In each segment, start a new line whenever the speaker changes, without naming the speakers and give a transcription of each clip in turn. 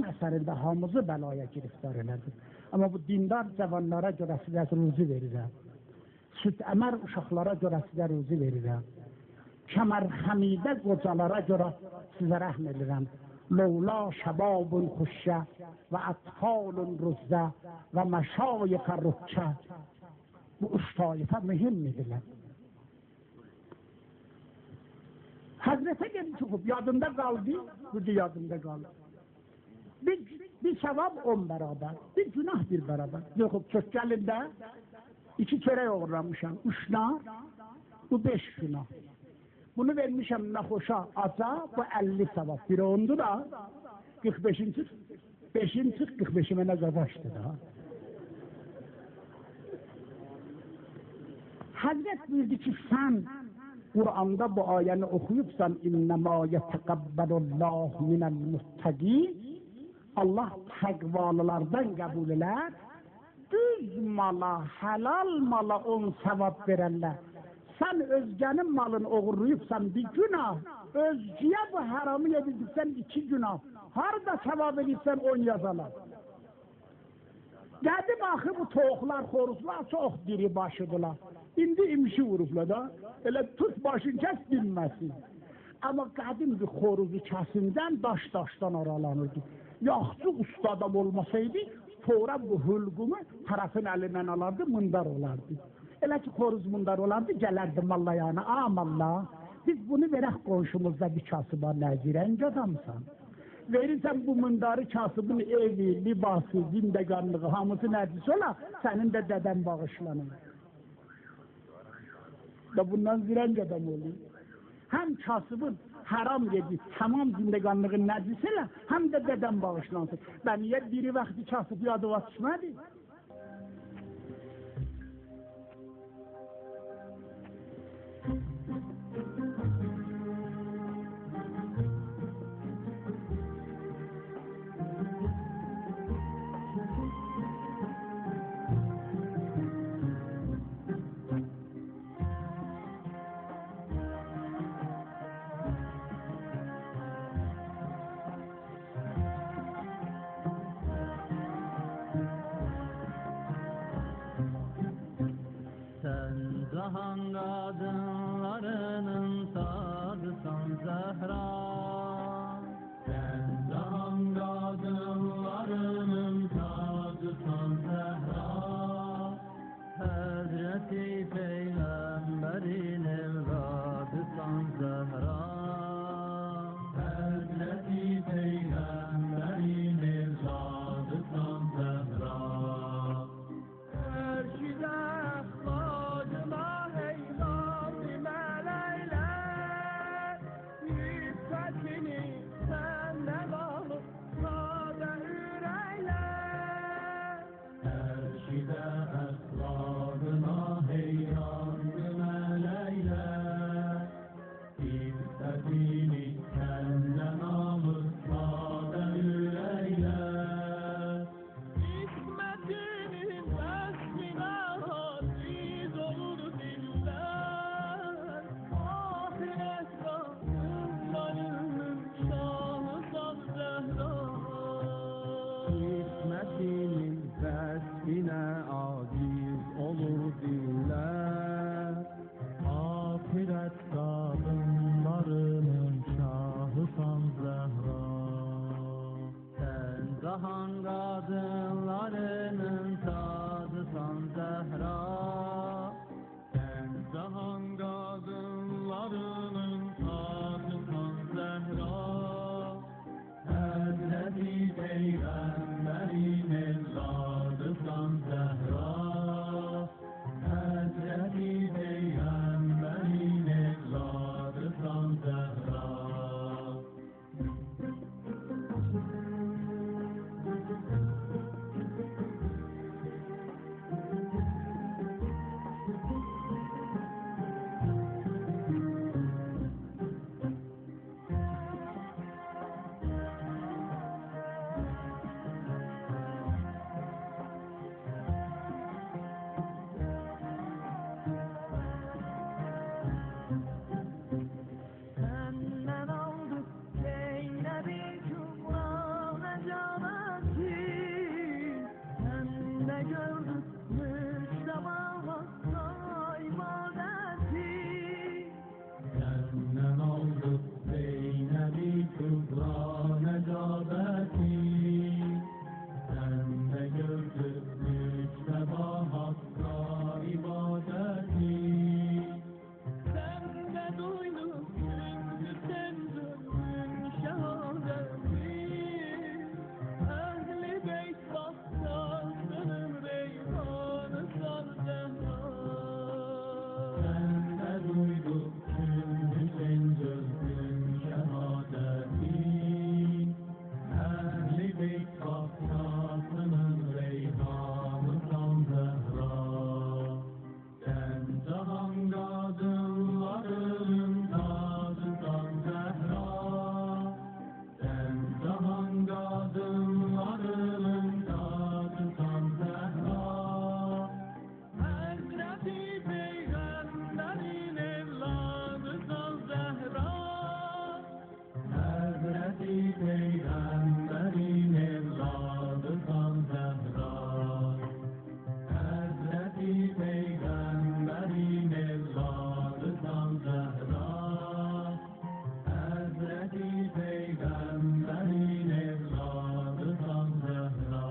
əsərində hamımızı bəlaya giriftar elədi. Amma bu dindar cavanlara görə sizə ruzi verirəm. Süt əmər uşaqlara görə sizə ruzi verirəm. Kəmər həmidə qocalara görə sizə rəhm edirəm. Lövla şəbabun xuşşə və ətfalun rüzzə və məşayikə rükkə. Bu üç tayifə mühimmidirlər. Hazrete gelip çıkıp yadında kaldı, bu da yadında kaldı. Bir sevap 10 beraber, bir günah bir beraber. Yok çok gelinde 2 kere uğramışım, 3 nar, bu 5 günah. Bunu vermişim nahoşa, aza, bu 50 sevap. Biri ondu da 45'in çık, 5'in çık, 45'ime ne kazançtı da. Hazret buyurdu ki sen Kur'an'da bu ayeni okuyupsan اِنَّمَا يَتَقَبَّلُ اللّٰهُ مِنَ الْمُتَّقِينَ Allah takvalılardan kabul eder, düz mala, helal mala on sevap verenler. Sen özgenin malını oğurluyupsan bir günah, özgüye bu haramı yedildiksen 2 günah, harda sevap edilsen 10 yazalar. Dedim axı bu toğuklar, xoruzlar çok diri başıdılar. İndi imşi vurubla da, elə tut başın kes bilməsin. Ama kadim bir xoruzu kəsindən daşdan aralanırdı. Yaxşı usta adam olmasaydı, sonra bu hülgümü tarafın elinden alardı, mındar olardı. Elə ki xoruz mındar olardı, gələrdi mallayana, amallah, biz bunu verək qonşumuzda bir kasıba nəzirənc adamsan. Verirsen bu mındarı kasıbın evi, libası, zindeganlığı, hamısı nədisi ola, senin de deden bağışlanır. Da bundan zirenc adam olur. Hem kasıbın haram yedi, tamam zindeganlığın nədisiyle, hem de deden bağışlansın. Ben niye biri vakti kasıp yadı atışmadı?
Cahan kadınlarının tadısan Zehra. Sen cahan kadınlarının tadısan Zehra. Hazreti Peygamberin evladısan Zehra. Hazreti Peygamberin evladısan Zehra. Yine aciz olur diller, ahiret kadınlarının şahısan Zehra. Sen cahan kadınlarının tadısan Zehra. Sen cahan kadınlarının tadısan Zehra. Hazreti Peygamberin evladısan Zehra. Hazreti Peygamberin evladısan Zehra. ey Kafkasının reyhanısan Zehra. Sen cahan kadınların tacısan Zehra. Sen cahan kadınların tacısan Zehra. Hazreti Peygamberin evladısan Zehra. Hazreti Peygamberin evladısan Zehra. Hazreti Peygamberin evladısan Zehra. Hazreti Peygamberin evladısan Zehra.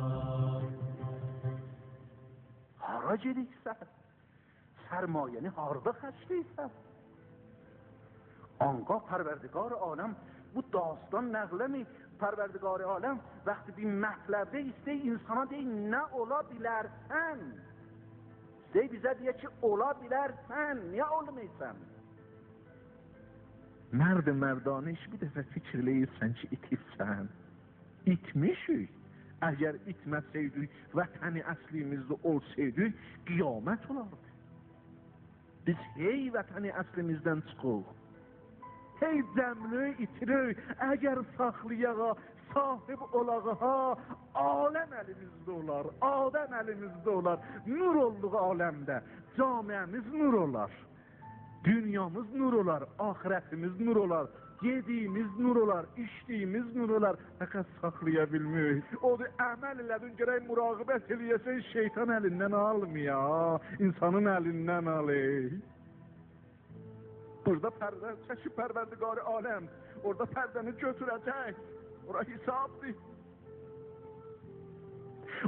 Hara gediksən? Sərmayəni harda xərcləyirsən? Anqa Pərverdigar aləm bu dastan nəqləmi? Pərverdigar aləm vəqti bir mətləbdə istəy insana deyil nə ola bilərsən? İstəy bizə deyə ki ola bilərsən, niyə olmayırsan? Mərd mərdanə iş bir dəfə fikirləyirsən ki itirsən. İtmişik. Əgər itməsəydik, vətəni əslimizdə olsaydı, qiyamət olardı. Biz hey vətəni əslimizdən çıxıq. Hey cəmlüyü itirik, əgər saxlayağa, sahib olağa, aləm əlimizdə olar, adəm əlimizdə olar, nur olduq aləmdə, camiəmiz nur olar, dünyamız nur olar, ahirətimiz nur olar, yediyimiz nur olar, içdiyimiz nur olar, fəqət saxlaya bilmirik. Odur, əməl elədin, gərək müraqibət eləyəsən, şeytan əlindən almaya, insanın əlindən alır. Burada pərdə çəkib Pərverdigar aləm, orada pərdəni götürəcək, ora hesabdır.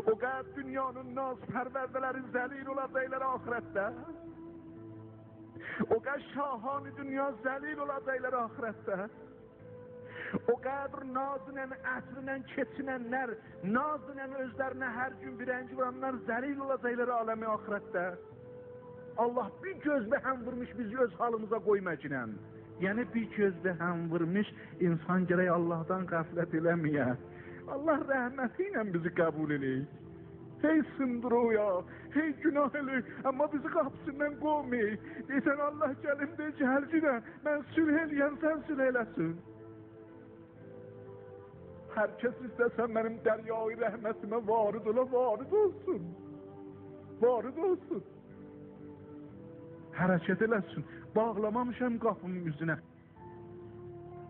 O qədər dünyanın naz pərvərdələri zəlil olacaqlar ahirətdə. O qədər şahanı dünya zəlil olacaqlar ahirətdə. O qədər nazla, əsrlə keçinənlər, nazla özlərinə hər gün bir rəngi vuranlar zəlil olacaqlar aləmi ahirətdə. Allah bir gözlə həm vurmuş bizi öz halımıza qoymacınən. Yəni bir gözlə həm vurmuş insan gərək Allahdan qəflət eləməyə. Allah rəhməti ilə bizi qəbul eləyir. Hey sındıroya, hey günah eləyir, amma bizi qapısından qoymayır. Deysən Allah gəlim deyir ki, hərcidən, mən sülh eləyən, sən sülh eləsin. Hər kəs istəsən mənim dəryayı rəhmətimə varid ola, varid olsun. Varid olsun. Hərəkət eləsin, bağlamamışam qapımın üzünə.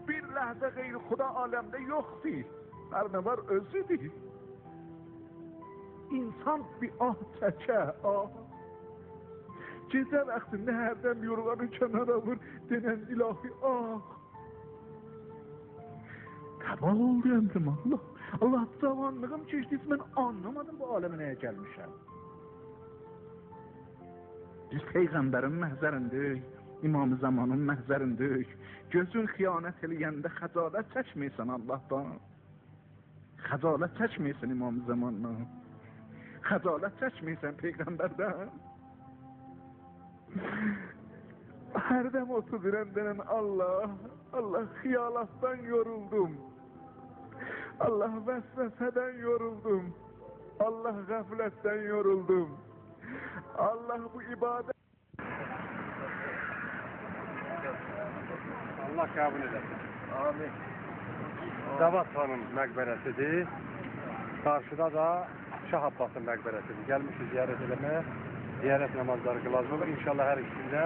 Bir ləhzə qeyri xuda aləmdə yoxdur, hər nə var özüdür. İnsan bir ah çəkə, ah. Gecə vaxtında hərdən yorğanı kənara vur, denən ilahi ah. Qəbal oldu əmrim Allah. Allah cavanlığım keçdiysə mən anlamadım bu aləmə nəyə gəlmişəm. Biz Peyğəmbərin məhzərindəyik, İmam-ı Zamanın məhzərindəyik. Gözün xiyanət eləyəndə xəcalət çəkməysən Allahdan. Xəcalət çəkməysən İmam-ı Zamandan. Xəcalət çəkməysən Peyğəmbərdən. Hərdən otururam denən Allah, Allah xiyalatdan yoruldum. Allah vəsvəsədən yoruldum. Allah qəflətdən yoruldum. Allah bu ibadet
Allah qəbul edəsin.
Amin.
Cavad xanım məqbərəsidir. Qarşıda da Şah Abbasın məqbərəsidir. Gəlmişik ziyarət eləməyə. Ziyarət namazları qılacaq. İnşallah hər ikisində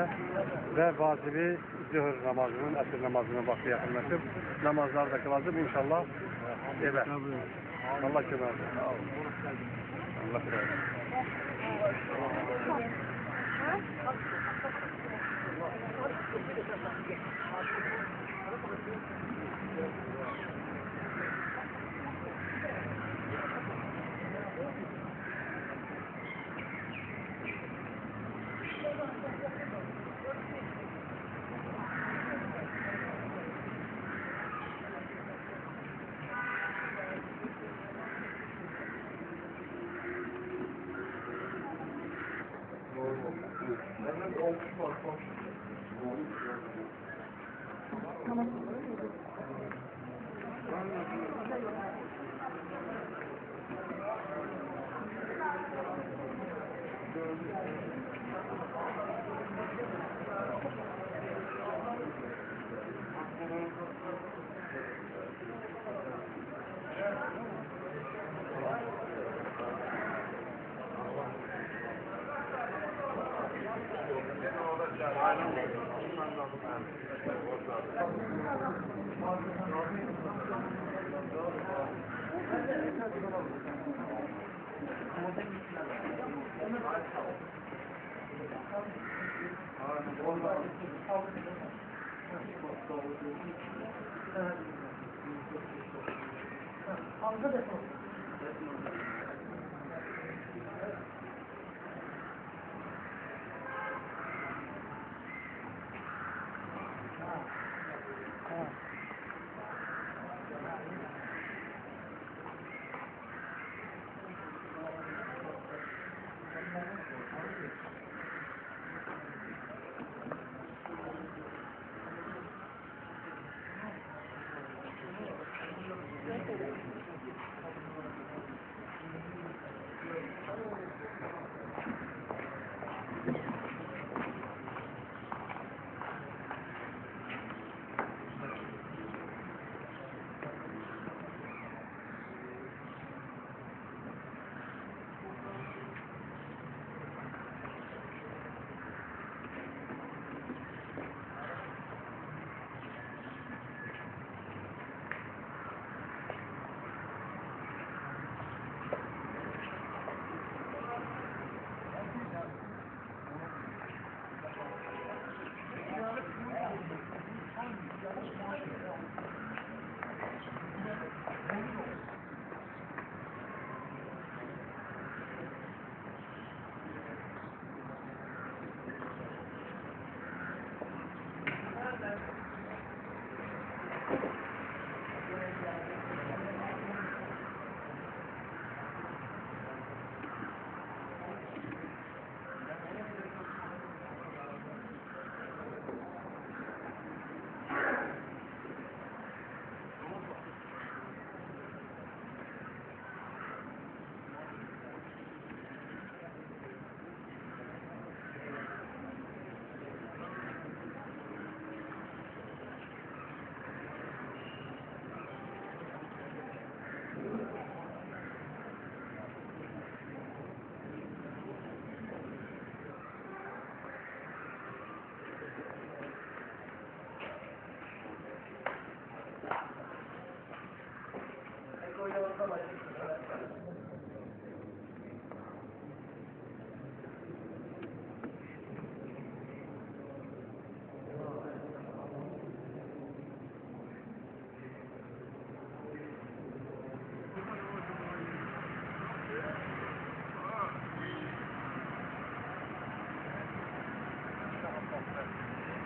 və vacibi zöhr namazının, əsr namazının vaxtı yaxınlaşıb. Namazları da qılacaq inşallah evə. Allah köməkdir. Allah köməkdir.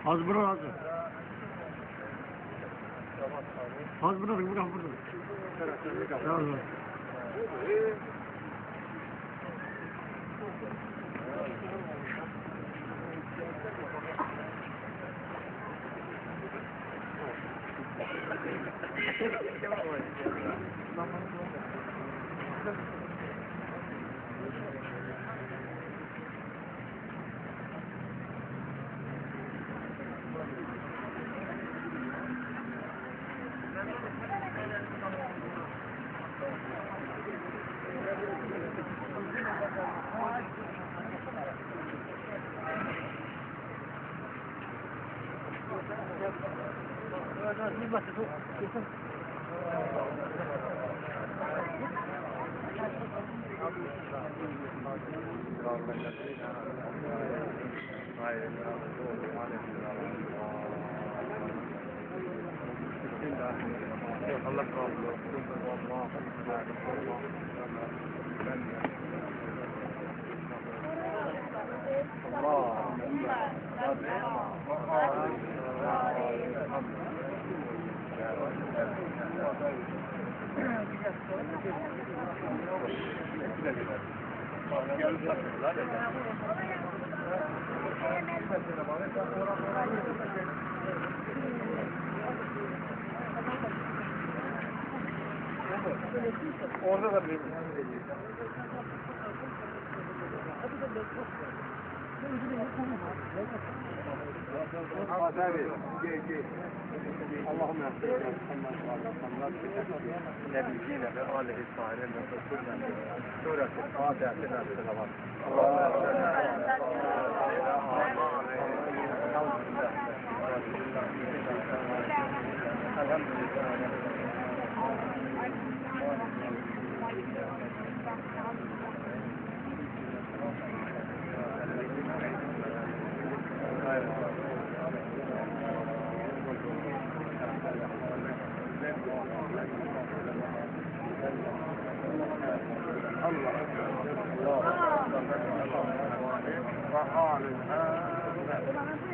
Az bırak az. Az bırak bırak. Tamam.
Orada da bir Allah'ım yapsın. Nebiyine ve aleyhi sahile nefesirle sureti Fatiha'nın selavat. Allah'ım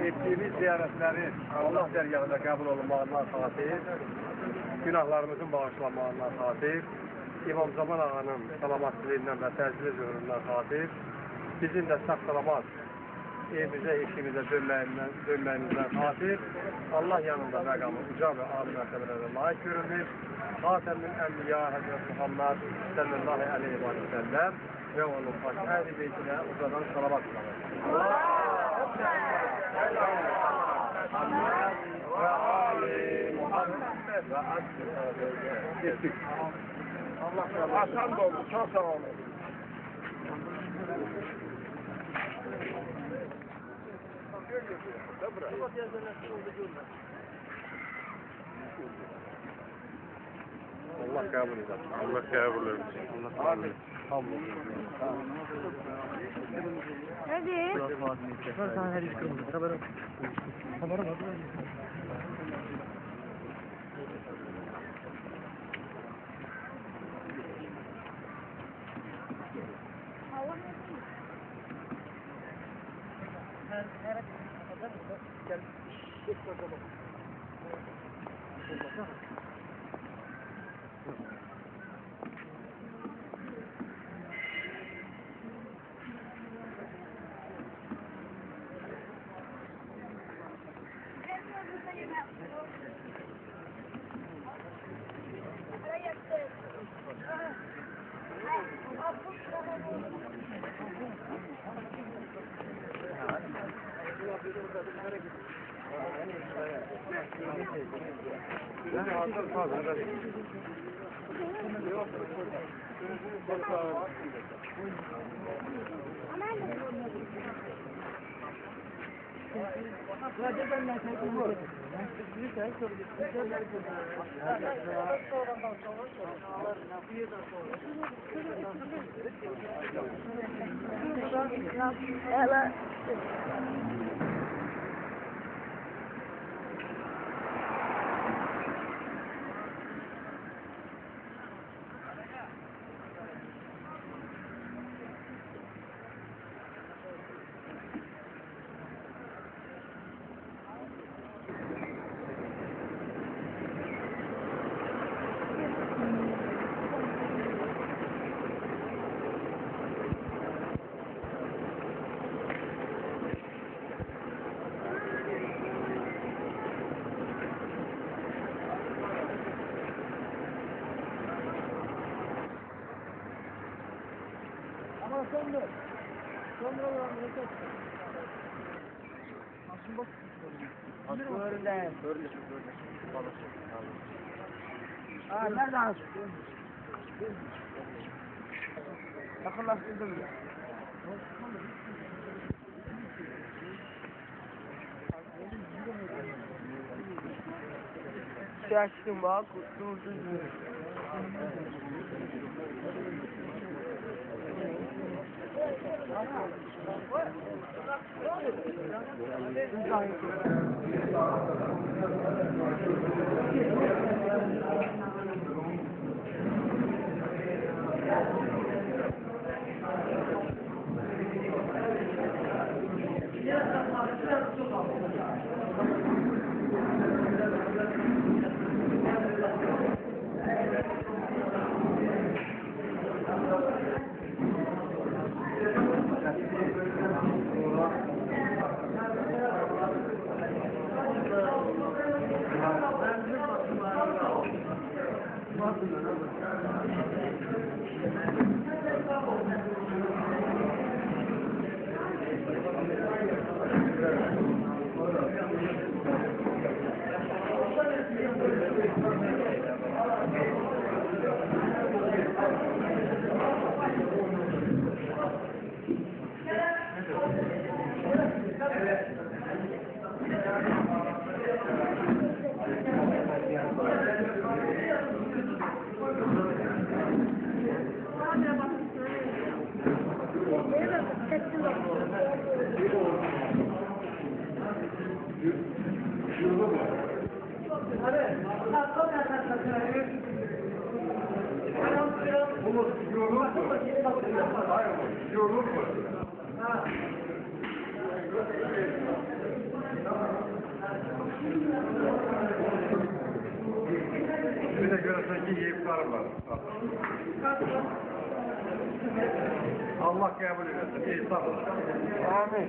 Ettiğimiz ziyaretlerin Allah dergahında kabul olunmağından xatir, günahlarımızın bağışlanmağından xatir, İmam Zaman Ağa'nın salamatlığından ve təcili zöhründən xatir, bizim de sağ-salamat evimizə, eşimizə dönməyimizdən xatir, Allah yanında məqamı uca və âli mərtəbələrə layiq görülür. Xatəmin Ənbiya Həzrət Muhammed sallallahu aleyhi ve sellem ve onun baş əhl-i beytinə ucadan salavat qılarır. Ve âli Muhammed ve asr-ı Allah Hasan da oldu, çok sağ olun. Allah kabul eder.
Allah kabul etsin.
Allah kabul eder.
Hadi.
Sana her iş kırmızı. Haber var.
Ela. Nereden? Yakınlaştırdım ya. Şaştım bak, durdum.
Bir de görürsen ki yiyip sarırlar. Allah kabul etsin. İyi sağ olun. Amin.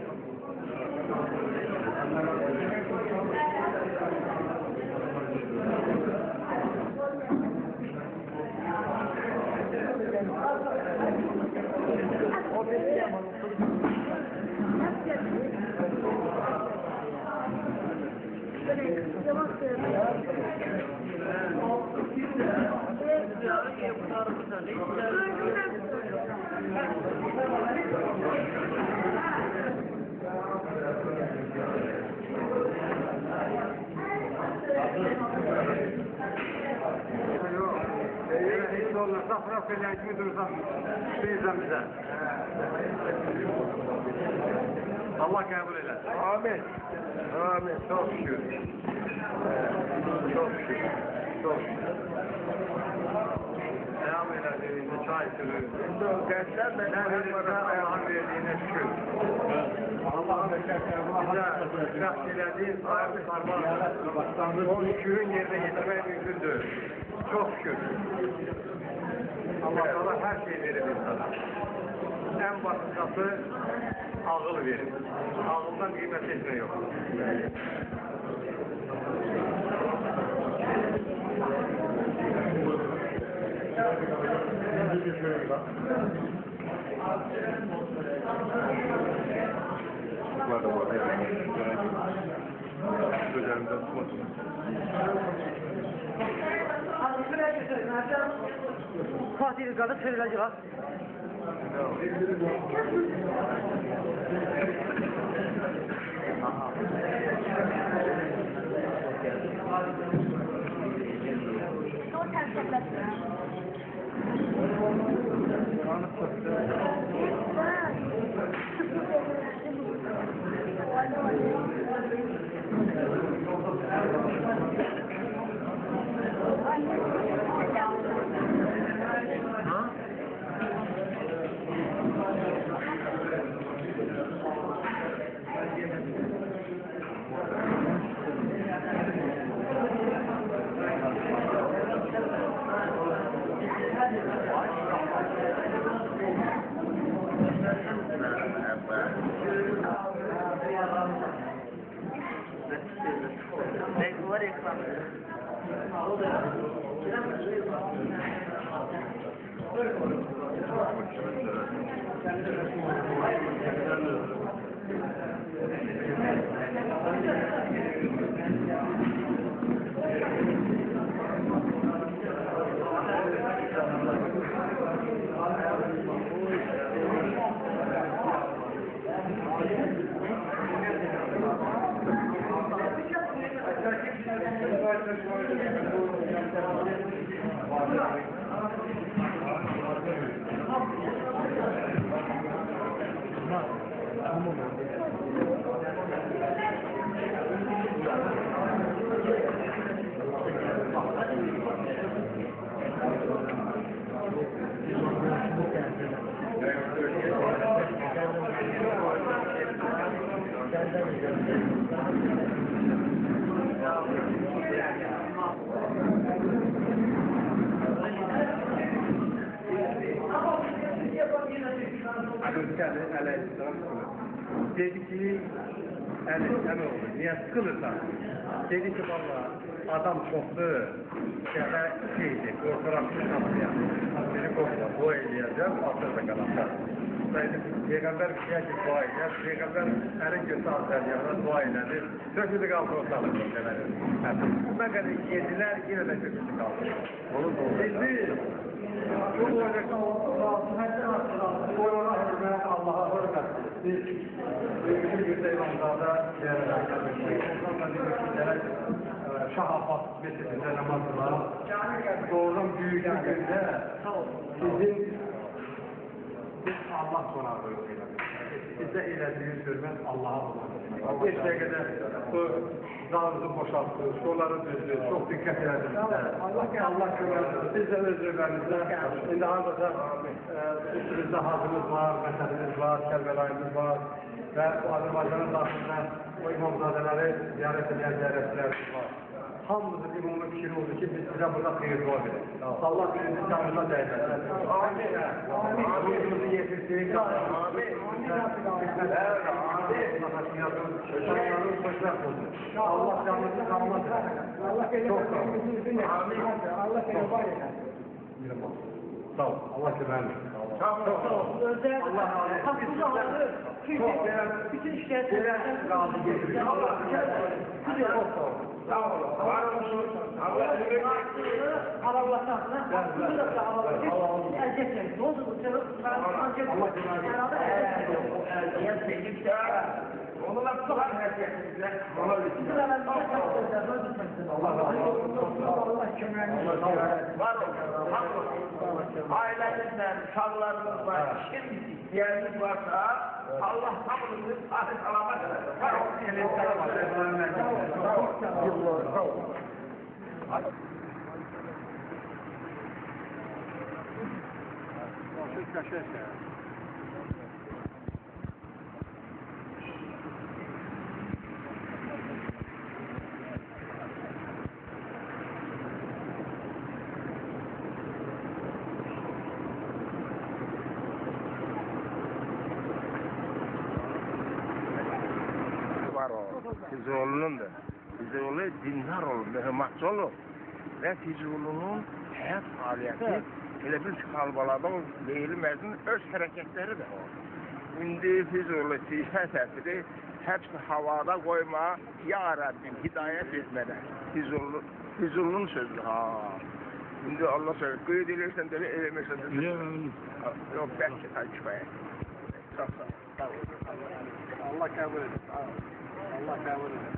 Hiç olmazsa Fransa'yla kimi durursan bizden bize. Allah kabul eylesin. Amin. Amin. Çok şükür. Çok şükür. Çok şükür. Devam eylesin. Çay sürür. Ne verirse Allah'ın verdiğine şükür. Allah'ın bize şahsilediği sahibi sarmaz. O şükürün yerine getirmek mümkündür. Çok şükür. Allah sana her şeyi verir insana. En basitası ağıl verir. Ağıldan kıymet etme yok.
Fatih'i kadar söylenecek ha.
Dedi ki, əli oldu, niyə sıkılırsan? Dedi ki, valla adam çoxdur, şəhə şeydir, qorxuram ki, şahsıyam. Biri qorxma, dua eləyəcəm, asırda qalacaq. Peyğəmbər bir şey ki, dua eləyər, Peyğəmbər əlin götü azərliyana dua elədi, söküldü qaldı ortalığı deməli. Mən qədər yedilər, yenə də söküldü qaldı. Onu doğru. Çok olacak Allah'a hürmet, Allah'a hürmet. Biz bütün güzel imamlarda yerler gelmiştik. Ondan da Şah Abbas Mescidinde namazlar. Doğrudan büyük günde sizin Allah konağı Bizdə elədiyiniz hörmət Allaha bulanır. Bir dəqiqədə bu dağınızı boşaltdınız, yolları düzdünüz, çox diqqət elədiniz bizə. Allah köməkdir. Biz də öz növbəmizdə, indi hardasa üstünüzdə hacımız var, məsəlimiz var, Kərbəlayımız var və bu Azərbaycanın daxilində o imamzadələri ziyarət edən ziyarətçilərimiz var. Hamımızın ümumi fikri oldu ki, biz sizə burada xeyir dua verir. Allah birinci canınıza dəyməsin. Amin. Ruhunuzu yetirsin. Amin. Şanlarınız xoşbəxt olsun. Allah canınızı sağlamak etsin. Allah beləməsinizi amin. Allah beləməsinizi amin. Sağ ol. Allah köməkdir. Sağ ol. Allah razı bütün işlerden razı getirir. Allah güzel olsun. Sağ olun. Var olsun. Allah Allah'tan. Allah erkekler. Ne oldu bu sefer? Onunla tutar erkeklerimize. Allah var olsun. Ailenizden, sağlarınızla, şimdi ihtiyacınız varsa Allah hamınızı ahir alamak eder. Var olsun.
Füzulunun da. Füzulu dindar olun, mühimmatçı olun. Ve Füzulunun hayat faaliyeti elə bir kalbalardan deyilmezin öz hareketleri de var. İndi Füzulu siyasət təsiri hepsi havada koyma, ya Rabbim hidayet etmeden. Füzulunun sözü ha. Şimdi Allah söylüyor, qeyd edirsən də eləmirsən də. Yok, belki kifayət. Sağ ol.
Allah kabul edin. Allah kabul edin.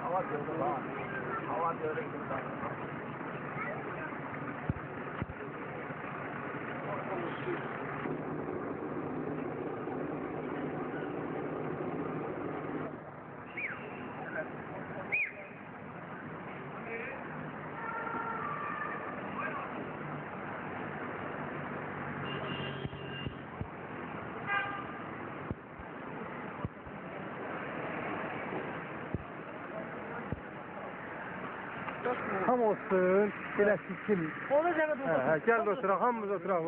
Hava gördüm ha. Hava gördüm. Tam olsun, belə kim?
Onu da
Hə, gəl də oturaq, hamımız oturaq.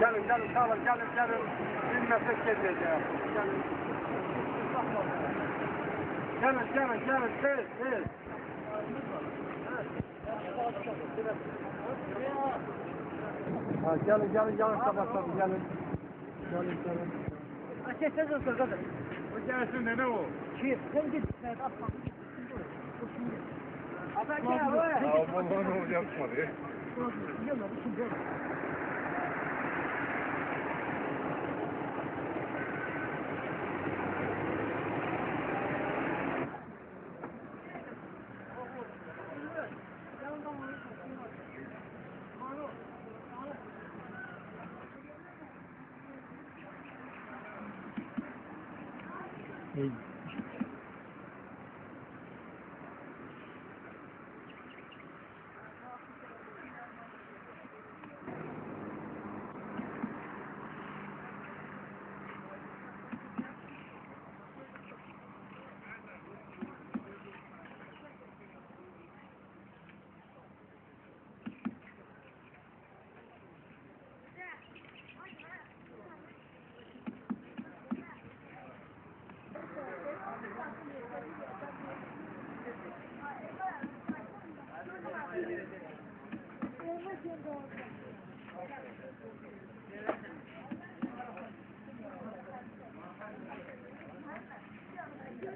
Gəlin, sağolun, gəlin. Bilməsək gedəcəyəm. Gəlin, tez. Ha, gelin sabahlar gelin.
Ateşe de otur kadın.
O gelsin ne o?
Kim? Sen git. Adam gel abi.
Aman o yapmadı.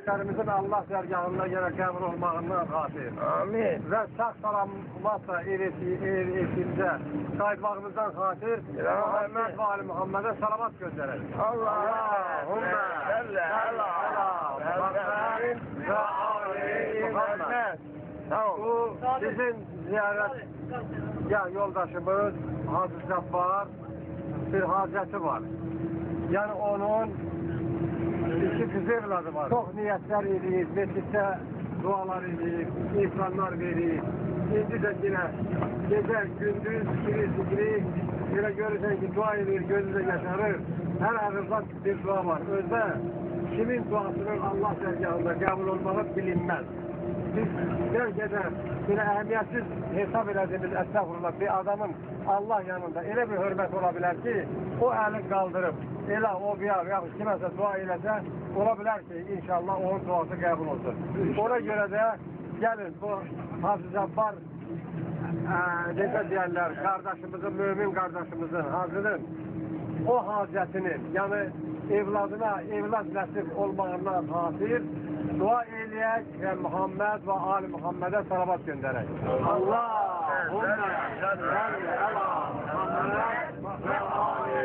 ziyaretlərimizin Allah dərgahında yenə qəbul olmağından xatir.
Amin.
Və sağ-salamatla evimizə qayıtmağımızdan xatir Muhammed və Ali Muhammedə salavat göndərək.
Allahümme salli ala Muhammed ve Ali Muhammed.
Bu sizin ziyaret yoldaşımız Hacı Cabbar bir hacəti var. Yəni onun iki kız evladı var. Çox niyətlər edir, mesciddə dualar edir, insanlar verir. İndi də yine gece gündüz sikiri yine görürsən ki dua edir, gözü də yaşarır. Hər ağızdan bir dua var. Özdə kimin duasının Allah dərgahında qəbul olmağı bilinməz. Biz belki de yine ehemmiyetsiz hesap edildiğimiz estağfurullah bir adamın Allah yanında öyle bir hürmet olabilir ki o elini kaldırıp elə o bir kiməsə dua eləsə olabilir ki inşallah onun duası qəbul olsun. Ona göre de gelin bu Hacı Cabbar necə deyərlər kardeşimizin, mümin kardeşimizin Hacı'nın o hacətinin yani evladına evlad nəsib olmağından xatir dua eləyək və Muhammed və Ali Muhammed'e salavat göndərək. Allahümme salli ala Muhammed və Ali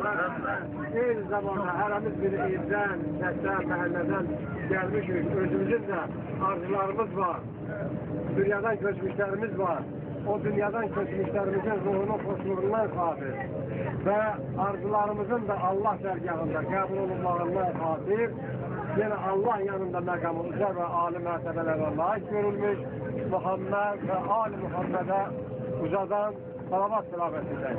Muhammed. Eyni zamanda hərəmiz bir evdən, kəsdən, məhəllədən gəlmişik. Özümüzün də arzularımız var. Dünyadan köçmüşlərimiz var. O dünyadan köçmüşlərimizin ruhunun xoşluğundan xatir və arzularımızın da Allah dərgahında qəbul olunmağından xatir yine Allah yanında məqamı uca ve âli mərtəbələrə layiq görülmüş Muhammed ve Ali Muhammed'e ucadan salavat tilavet edək.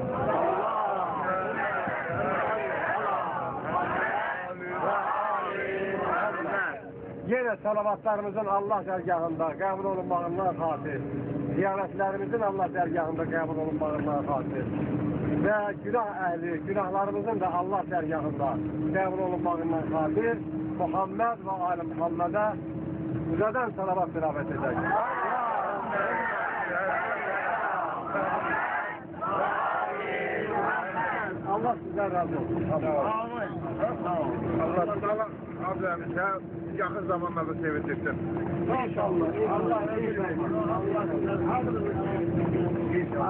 Yine salavatlarımızın Allah dərgahında qəbul olunmağından xatir, ziyaretlerimizin Allah dərgahında qəbul olunmağından xatir ve günah əhli, günahlarımızın da Allah dərgahında qəbul olunmağından xatir Muhammed ve Ali Muhammed'e ucadan salavat tilavet edək. Allah sizden razı olsun.
Amin. Allah ablamıza yakın zamanlarda sevindirsin.
İnşallah. Allah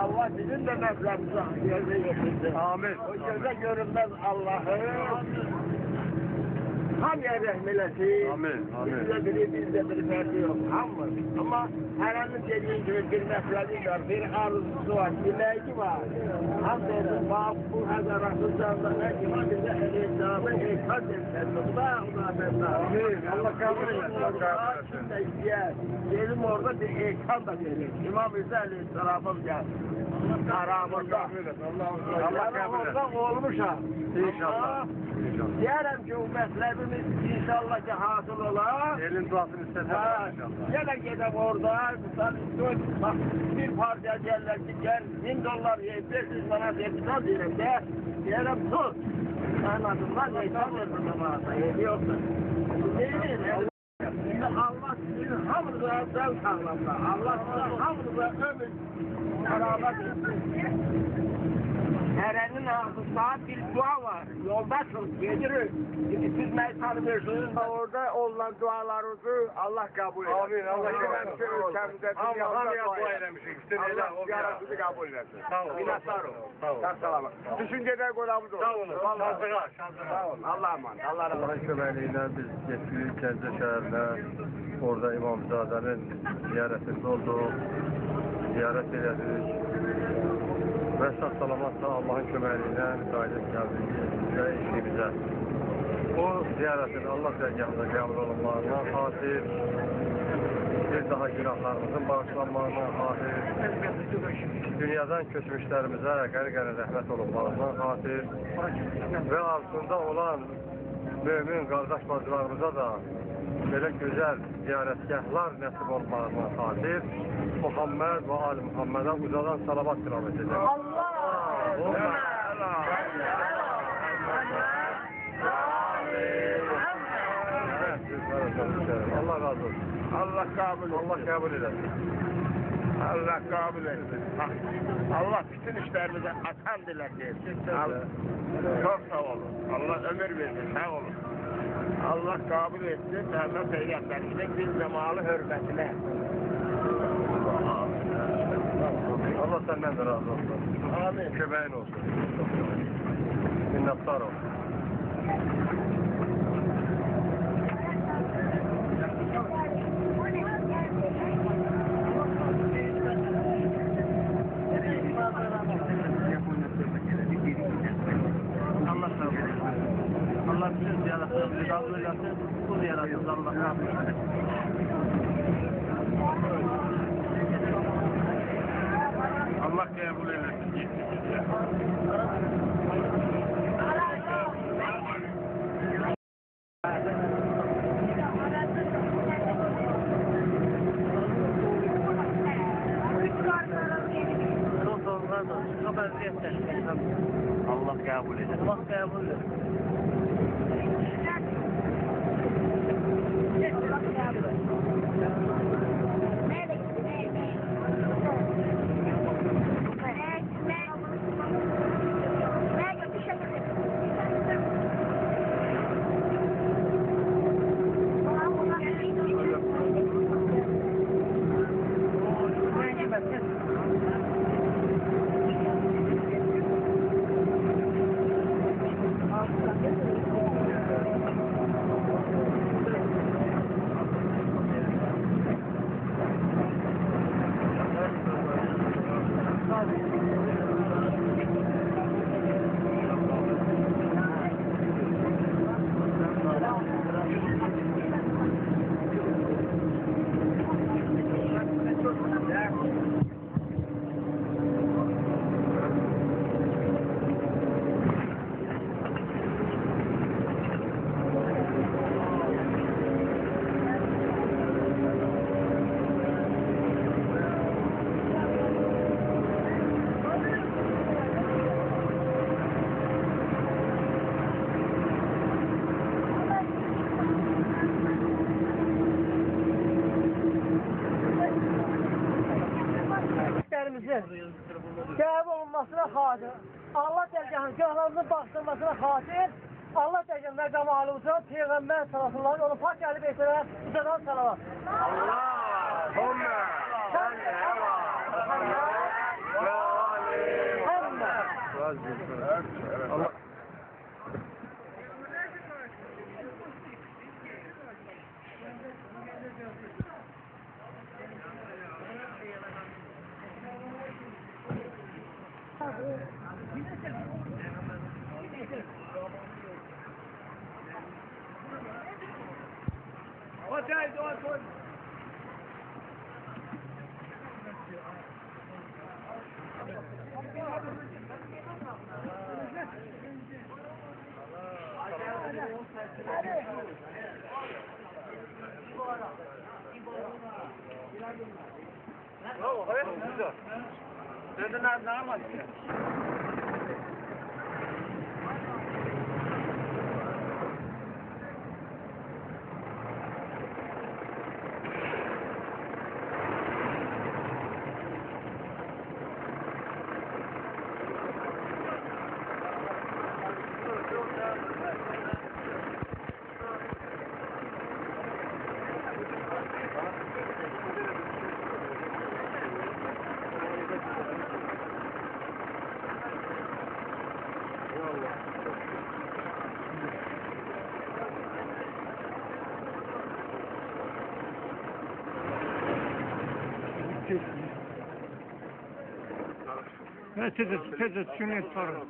Allah sizin de mevlamıza yerine getirsin.
Amin.
O göze görünmez Allah'ın hamıya rəhmələsin.
Amin. Amin.
Bizdə bir fərqi yox. Hamı. Ama herhangi dediğin gibi bir məfləli var, bir arzusu var, diləyi var. Hamdolsun, bu həzaratlıcanda nə ki var, bizə el-İslam'ı heykat etsin.
Amin. Allah kabul etsin.
Kim de istəyər. Gelim orada bir heykat da verir. İmam İsa Aleyhisselam'ın geldi. Aramında.
Allah kabul etsin.
Olmuşam.
İnşallah.
Diyərəm ki, o mətləbimiz inşallah ki, hasıl olar.
Elin duasını istəsəm inşallah.
Yenə gedəm orada, bak, bir partiya gəllər ki, gəl, $1000 500 manat hesab deyirəm də, deyərəm, tut. Mən adımdan hesab verdim ama, yoxdur. Deyir, Allah sizin hamınıza can sağlamda, Allah sizin hamınıza ömür selamet etsin. Erenin ağzında bir dua var. Yoldasınız, gelirim. Siz beni tanımıyorsunuz. Orada olan dualarınızı Allah kabul eder.
Amin. Allah kabul eder.
Ülkemizde
Hamıya dua eləmişik.
Allah yarasını kabul edersin.
Sağ olun.
Minnettarım.
Sağ olun.
Çok selamet. Düşüncede kolamız olsun.
Sağ olun. Şansına.
Sağ olun. Allah'a emanet. Allah'a emanet.
Allah'ın köməkliğiyle biz getdik Gəncə şəhərinə, orada İmamzadənin ziyarətində olduq, ziyarət elədik və sağ-salamatla Allah'ın köməkliğiyle qayıdıb gəldik və işimizə. O ziyarətin Allah dərgahında qəbul olunmağından xatir, bir daha günahlarımızın bağışlanmağından xatir, dünyadan köçmüşlərimizə qəni-qəni rəhmət olunmağından xatir və arzusunda olan mümin qardaş bacılarımıza da belə gözəl ziyarətgahlar nəsib olmağından xatir Muhammed və Ali Muhammedə ucadan salavat tilavet edək. Allah razı olsun.
Allah kabul etsin.
Allah kabul eder.
Allah kabul etsin. Allah bütün işlerimize atan dilesin. Çok sağ olun. Allah ömür versin. Sağ olun. Allah kabul etsin. Mehmet Peygamber'in bir cemalı hürmetine.
Allah senden de razı olsun.
Amin.
Kömeğin olsun. Minnettar ol.
Allah sağ olsun. Allah bütün ziyaretlerimizi kabul eylesin. Bu ziyaretimizi Allah kabul eylesin.
Allah kabul eylesin.
Çok sağ olun kardeşim. Çok eziyetler.
Allah kabul eylesin.
Allah kabul eylesin.
Qəbul olunmasına xatir, Allah dərgahının günahlarımızın bağışlanmasına xatir, Allah dərgahının məqamı alımıza, Peyğəmbər sallallahu onu pak gəlib etdirə, ucadan salavat.
Allahümme salli ala Muhammed ve ali Muhammed.
Bravo, evet, güzel. Nereden anlamadım.
Tezes, şunu sorun.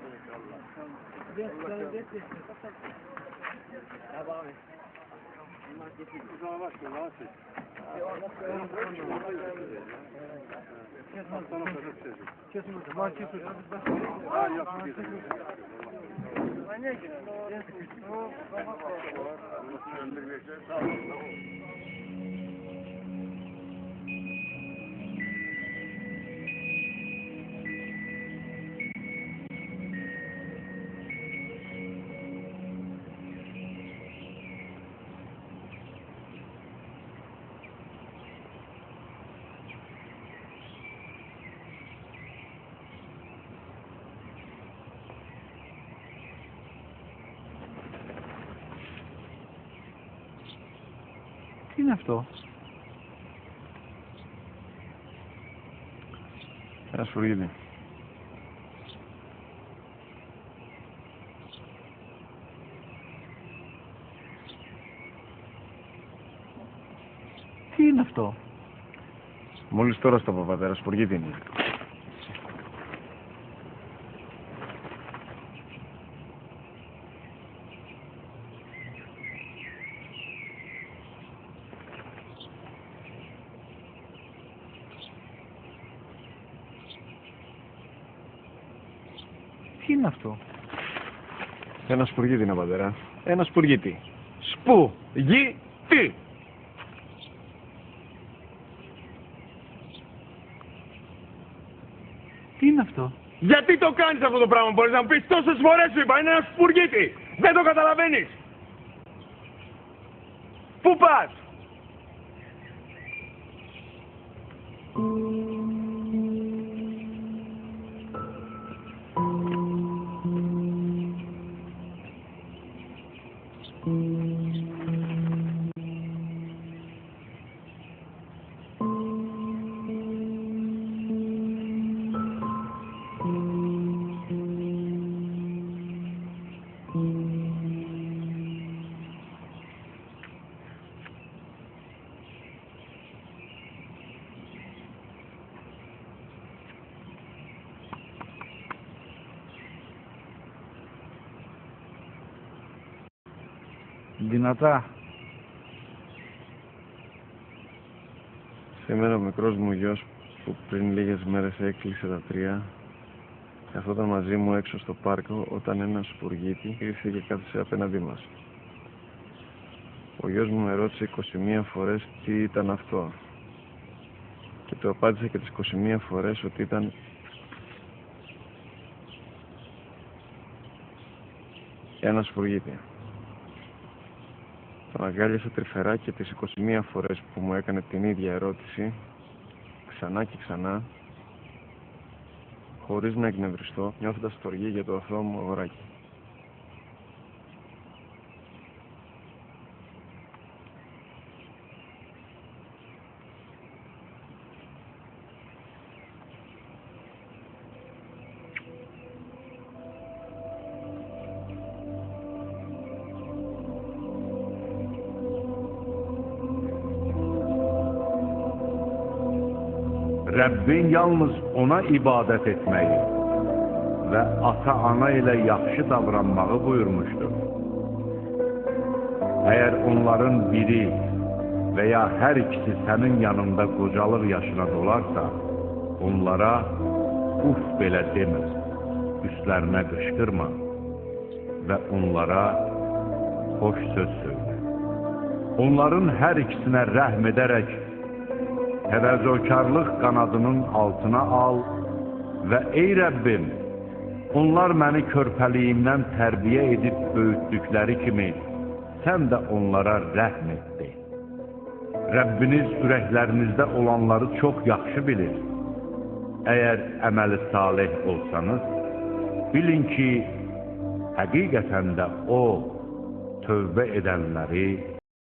Bir nəfdə o.
Ένας Σπουργίτη.
Τι είναι αυτό?
Μόλις τώρα στο Παπατέρα, Σπουργίτη είναι.
Τι είναι αυτό?
Ένα Σπουργίτη είναι, πατέρα. Ένα Σπουργίτη. Σπου-γι-τι.
Τι είναι αυτό?
Γιατί το κάνεις αυτό το πράγμα, μπορείς να μου πεις? Τόσες φορές σου είπα, είναι ένα Σπουργίτη. Δεν το καταλαβαίνεις. Πού πας?
Δυνατά.
Σήμερα ο μικρός μου γιος που πριν λίγες μέρες έκλεισε τα 3 καθόταν μαζί μου έξω στο πάρκο όταν ένας Σπουργίτη ήρθε και κάθισε απέναντί μας. Ο γιος μου με ρώτησε 21 φορές τι ήταν αυτό και του απάντησα και τις 21 φορές ότι ήταν ένας Σπουργίτη. Τον αγκάλιασα τρυφερά και τις 21 φορές που μου έκανε την ίδια ερώτηση, ξανά και ξανά, χωρίς να εκνευριστώ, νιώθοντας στοργή για το αθώο μου αγοράκι.
Rəbbin yalnız ona ibadət etməyi və ata-ana ilə yaxşı davranmağı buyurmuşdur. Əgər onların biri və ya hər ikisi sənin yanında qocalıq yaşına dolarsa, onlara uf belə demir, üstlərinə qışqırma və onlara xoş söz söylə. Onların hər ikisinə rəhm edərək təvəzzökarlıq qanadının altına al və ey Rəbbim, onlar məni körpəliyimdən tərbiyə edib böyütdükləri kimi sən də onlara rəhm etdi. Rəbbiniz ürəklərinizdə olanları çox yaxşı bilir. Əgər əməli salih olsanız, bilin ki, həqiqətən də o, tövbə edənləri